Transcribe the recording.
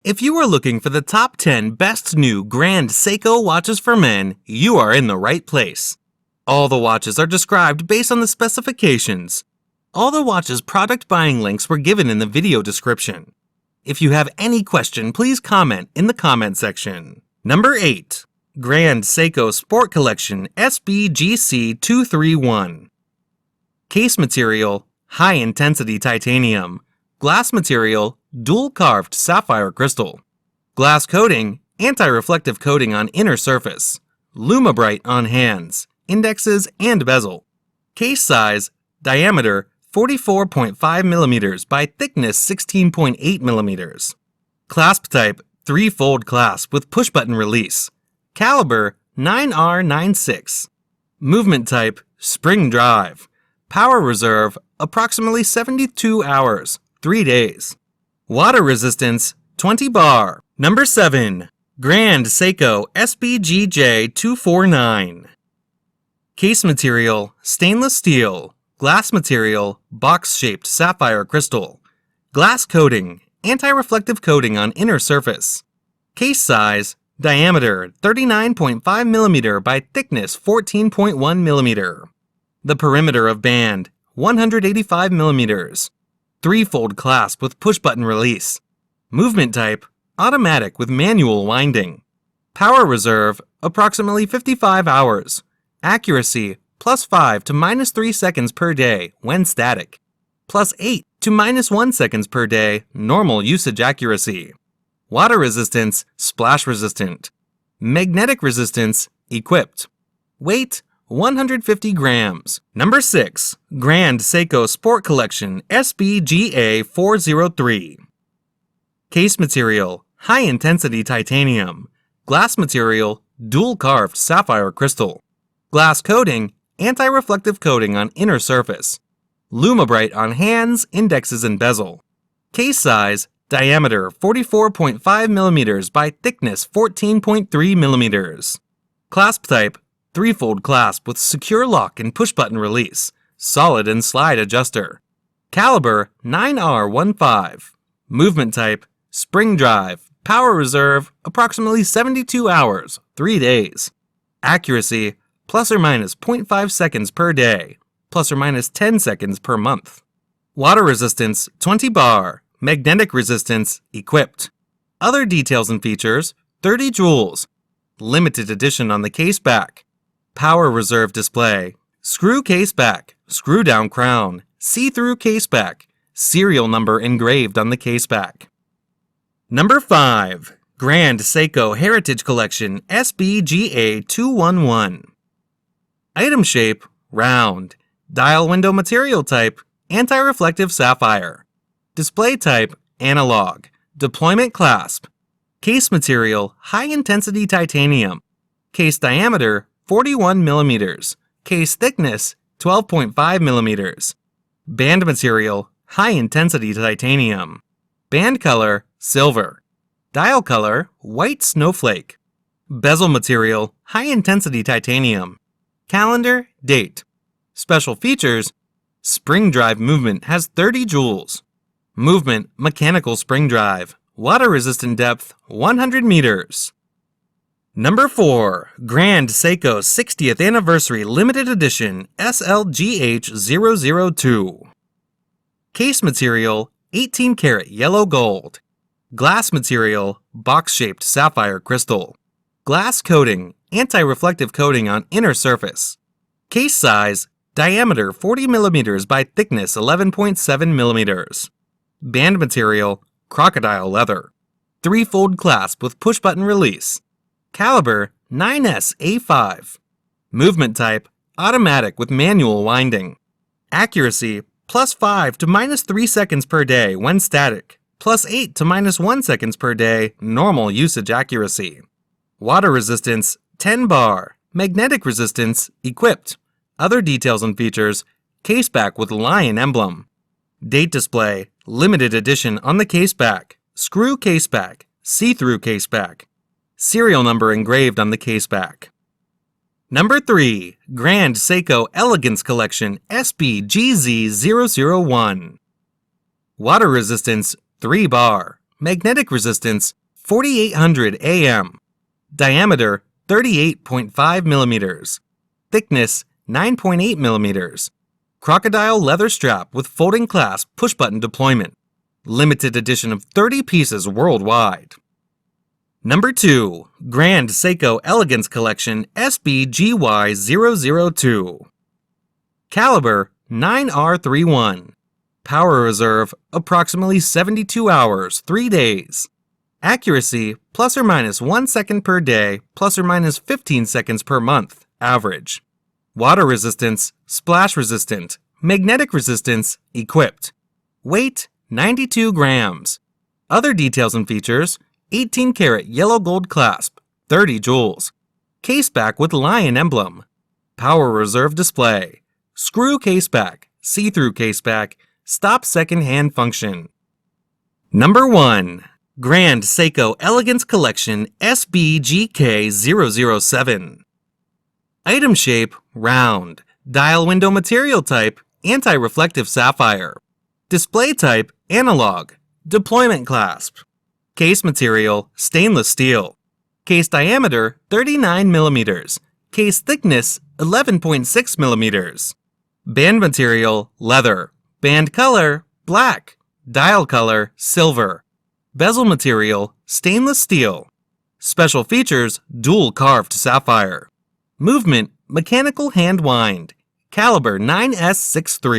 If you are looking for the top 10 best new Grand Seiko watches for men, you are in the right place. All the watches are described based on the specifications. All the watches' product buying links were given in the video description. If you have any question, please comment in the comment section. Number 8. Grand Seiko Sport Collection SBGC249. Case material, high-intensity titanium. Glass material, dual-carved sapphire crystal. Glass coating, anti-reflective coating on inner surface. Lumabrite on hands, indexes, and bezel. Case size, diameter 44.5 mm by thickness 16.8 mm. Clasp type, 3-fold clasp with push-button release. Caliber, 9R96. Movement type, spring drive. Power reserve, approximately 72 hours, 3 days. Water resistance, 20 bar. Number 7. Grand Seiko SBGJ249. Case material, stainless steel. Glass material, box-shaped sapphire crystal. Glass coating, anti-reflective coating on inner surface. Case size, diameter 39.5 mm by thickness 14.1 mm. The perimeter of band, 185 mm. 3-fold clasp with push-button release. Movement type, automatic with manual winding. Power reserve, approximately 55 hours. Accuracy, +5 to -3 seconds per day when static. +8 to -1 seconds per day normal usage accuracy. Water resistance, splash resistant. Magnetic resistance, equipped. Weight, 150 grams. Number 6. Grand Seiko Sport Collection SBGA403. Case material, high-intensity titanium. Glass material, dual-carved sapphire crystal. Glass coating, anti-reflective coating on inner surface. Lumabrite on hands, indexes, and bezel. Case size, diameter 44.5 mm by thickness 14.3 mm. Clasp type, 3-fold clasp with secure lock and push-button release. Solid and slide adjuster. Caliber, 9R15. Movement type, spring drive. Power reserve, approximately 72 hours, 3 days. Accuracy, ±0.5 seconds per day, ±10 seconds per month. Water resistance, 20 bar. Magnetic resistance, equipped. Other details and features, 30 joules. Limited edition on the case back. Power reserve display. Screw case back. Screw down crown. See-through case back. Serial number engraved on the case back. Number 5. Grand Seiko Heritage Collection SBGA211. Item shape, round. Dial window material type, anti-reflective sapphire. Display type, analog. Deployment clasp. Case material, high-intensity titanium. Case diameter, 41 mm. Case thickness, 12.5 mm. Band material, high-intensity titanium. Band color, silver. Dial color, white snowflake. Bezel material, high-intensity titanium. Calendar, date. Special features, spring drive movement has 30 joules. Movement, mechanical spring drive. Water resistant depth, 100 meters. Number 4. Grand Seiko 60th Anniversary Limited Edition SLGH002. Case material, 18 karat yellow gold. Glass material, box-shaped sapphire crystal. Glass coating, anti-reflective coating on inner surface. Case size, diameter 40 mm by thickness 11.7 mm. Band material, crocodile leather. 3-fold clasp with push-button release. Caliber, 9S-A5. Movement type, automatic with manual winding. Accuracy, +5 to -3 seconds per day when static. +8 to -1 seconds per day normal usage accuracy. Water resistance, 10 bar. Magnetic resistance, equipped. Other details and features, case back with lion emblem. Date display, limited edition on the case back. Screw case back, see-through case back. Serial number engraved on the case back. Number 3. Grand Seiko Elegance Collection SBGZ001. Water resistance, 3 bar. Magnetic resistance 4800 AM. Diameter 38.5 millimeters. Thickness 9.8 millimeters. Crocodile leather strap with folding clasp push-button deployment. Limited edition of 30 pieces worldwide. Number 2. Grand Seiko Elegance Collection SBGY403. Caliber 9R31. Power reserve approximately 72 hours, 3 days. Accuracy plus or minus 1 second per day, plus or minus 15 seconds per month, average. Water resistance, splash resistant, magnetic resistance, equipped. Weight 92 grams. Other details and features: 18 karat yellow gold clasp, 30 jewels. Case back with lion emblem. Power reserve display. Screw case back, see-through case back, stop second hand function. Number 1. Grand Seiko Elegance Collection SBGK403. Item shape, round. Dial window material type, anti-reflective sapphire. Display type, analog. Deployment clasp. Case material, stainless steel. Case diameter, 39 millimeters. Case thickness, 11.6 millimeters. Band material, leather. Band color, black. Dial color, silver. Bezel material, stainless steel. Special features, dual carved sapphire. Movement, mechanical hand wind. Caliber 9S63.